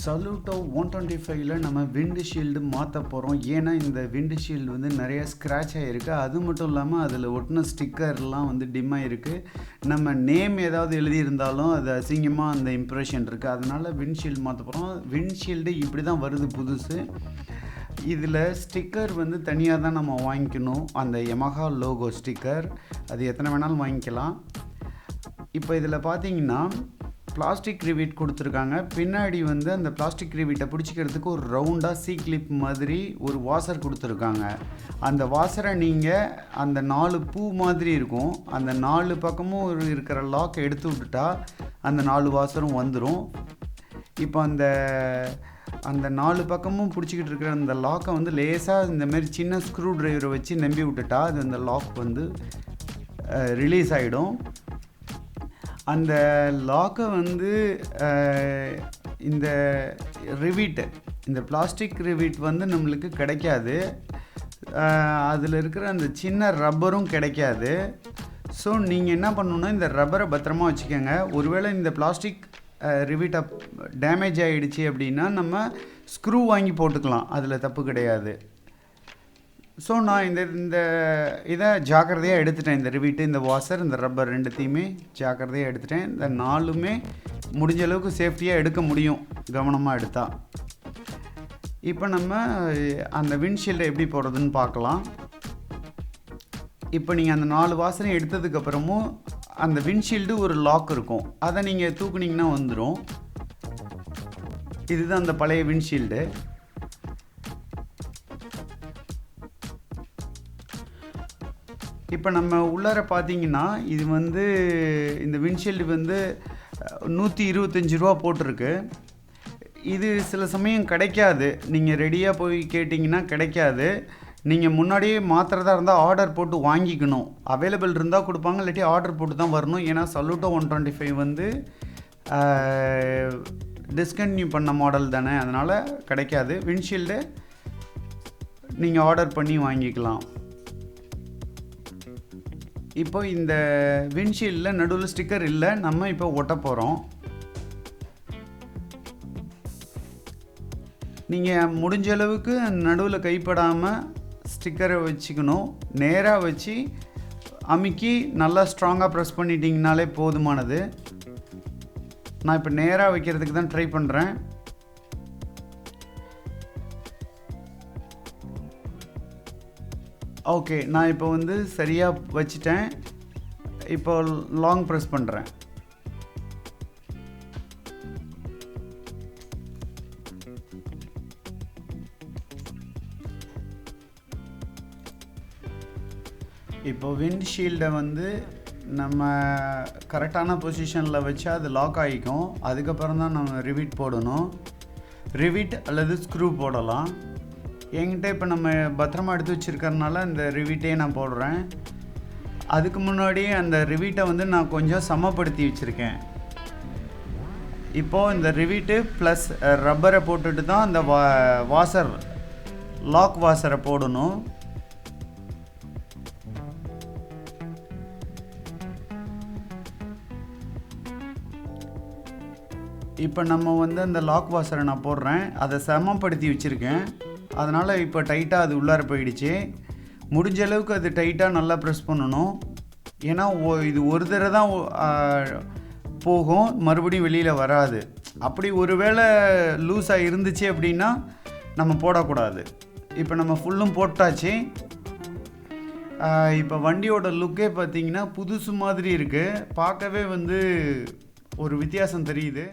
Saluto 125ல நம்ம wind மாற்ற போகிறோம். ஏன்னா இந்த விண்ட் ஷீல்டு வந்து நிறைய ஸ்க்ராட்ச் ஆகிருக்கு. அது மட்டும் இல்லாமல் அதில் ஒட்டின ஸ்டிக்கர்லாம் வந்து டிம் ஆகிருக்கு. நம்ம நேம் ஏதாவது எழுதியிருந்தாலும் அது அசிங்கமாக அந்த இம்ப்ரெஷன் இருக்குது. அதனால் விண்ட் மாற்ற போகிறோம். விண்ட் இப்படி தான் வருது புதுசு. இதில் ஸ்டிக்கர் வந்து தனியாக தான் நம்ம வாங்கிக்கணும். அந்த யமஹா லோகோ ஸ்டிக்கர் அது எத்தனை வேணாலும் வாங்கிக்கலாம். இப்போ இதில் பார்த்தீங்கன்னா பிளாஸ்டிக் ரிவீட் கொடுத்துருக்காங்க. பின்னாடி வந்து அந்த பிளாஸ்டிக் ரிவீட்டை பிடிச்சிக்கிறதுக்கு ஒரு ரவுண்டாக சி கிளிப் மாதிரி ஒரு வாசர் கொடுத்துருக்காங்க. அந்த வாசரை நீங்கள் அந்த 4 பூ மாதிரி இருக்கும், அந்த 4 பக்கமும் இருக்கிற லாக்கை எடுத்து விட்டுட்டா அந்த 4 வாசரும் வந்துடும். இப்போ அந்த 4 பக்கமும் பிடிச்சிக்கிட்டு இருக்கிற அந்த லாக்கை வந்து லேசாக இந்தமாரி சின்ன ஸ்க்ரூ ட்ரைவரை வச்சு நம்பி விட்டுட்டா அது அந்த லாக் வந்து ரிலீஸ் ஆகிடும். அந்த லாக்கை வந்து இந்த ரிவீட்டு, இந்த பிளாஸ்டிக் ரிவீட் வந்து நம்மளுக்கு கிடைக்காது. அதில் இருக்கிற அந்த சின்ன ரப்பரும் கிடைக்காது. ஸோ நீங்கள் என்ன பண்ணணுன்னா இந்த ரப்பரை பத்திரமா வச்சுக்கோங்க. ஒருவேளை இந்த பிளாஸ்டிக் ரிவீட்டை டேமேஜ் ஆகிடுச்சு அப்படின்னா நம்ம ஸ்க்ரூ வாங்கி போட்டுக்கலாம், அதில் தப்பு கிடையாது. ஸோ நான் இந்த இதை ஜாக்கிரதையாக எடுத்துட்டேன். இந்த ரிவீட்டு, இந்த வாசர், இந்த ரப்பர் ரெண்டுத்தையுமே ஜாக்கிரதையாக எடுத்துட்டேன். இந்த 4மே முடிஞ்ச அளவுக்கு சேஃப்டியாக எடுக்க முடியும் கவனமாக எடுத்தால். இப்போ நம்ம அந்த விண்ட்ஷீல்டை எப்படி போடுறதுன்னு பார்க்கலாம். இப்போ நீங்கள் அந்த 4 வாசரையும் எடுத்ததுக்கப்புறமும் அந்த விண்ட்ஷீல்டு ஒரு லாக் இருக்கும், அதை நீங்கள் தூக்குனிங்கன்னா வந்துடும். இதுதான் அந்த பழைய விண்ட்ஷீல்டு. இப்போ நம்ம உள்ளார பார்த்தீங்கன்னா இது வந்து இந்த விண்ட்ஷீல்டு வந்து 125 ரூபா போட்டிருக்கு. இது சில சமயம் கிடைக்காது, நீங்கள் ரெடியாக போய் கேட்டிங்கன்னா கிடைக்காது. நீங்கள் முன்னாடியே மாத்திரதா இருந்தால் ஆர்டர் போட்டு வாங்கிக்கணும். அவைலபிள் இருந்தால் கொடுப்பாங்க, இல்லாட்டி ஆர்டர் போட்டு தான் வரணும். ஏன்னா Saluto 125 வந்து டிஸ்கன்டினியூ பண்ண மாடல் தானே, அதனால் கிடைக்காது. விண்ட்ஷீல்டு நீங்கள் ஆர்டர் பண்ணி வாங்கிக்கலாம். இப்போ இந்த விண்ட்ஷீல்டில் நடுவில் ஸ்டிக்கர் இல்லை, நம்ம இப்போ ஒட்ட போகிறோம். நீங்கள் முடிஞ்ச அளவுக்கு நடுவில் கைப்படாமல் ஸ்டிக்கரை வச்சுக்கணும். நேராக வச்சு அமுக்கி நல்லா ஸ்ட்ராங்காக ப்ரெஸ் பண்ணிட்டீங்கனாலே போதுமானது. நான் இப்போ நேராக வைக்கிறதுக்கு தான் ட்ரை பண்ணுறேன். ஓகே, நான் இப்போ வந்து சரியாக வச்சிட்டேன். இப்போ லாங் ப்ரெஸ் பண்ணுறேன். இப்போ விண்ட்ஷீல்டை வந்து நம்ம கரெக்டான பொசிஷனில் வச்சா அது லாக் ஆகிக்கும். அதுக்கப்புறம் தான் நம்ம ரிவீட் போடணும். ரிவீட் அல்லது ஸ்க்ரூ போடலாம். என்கிட்ட இப்போ நம்ம பத்திரமா எடுத்து வச்சுருக்கறனால இந்த ரிவீட்டே நான் போடுறேன். அதுக்கு முன்னாடி அந்த ரிவீட்டை வந்து நான் கொஞ்சம் சமப்படுத்தி வச்சுருக்கேன். இப்போது இந்த ரிவீட்டு ப்ளஸ் ரப்பரை போட்டுட்டு தான் அந்த வாசர், லாக் வாசரை போடணும். இப்போ நம்ம வந்து அந்த லாக் வாசரை நான் போடுறேன், அதை சமப்படுத்தி வச்சுருக்கேன். அதனால் இப்போ டைட்டாக அது உள்ளார போயிடுச்சு. முடிஞ்ச அளவுக்கு அது டைட்டாக நல்லா ப்ரெஸ் பண்ணணும். ஏன்னா இது ஒரு தடவை தான் போகும், மறுபடியும் வெளியில் வராது. அப்படி ஒரு வேளை லூஸாக இருந்துச்சு அப்படின்னா நம்ம போடக்கூடாது. இப்போ நம்ம ஃபுல்லும் போட்டாச்சு. இப்போ வண்டியோட லுக்கே பார்த்திங்கன்னா புதுசு மாதிரி இருக்குது. பார்க்கவே வந்து ஒரு வித்தியாசம் தெரியுது.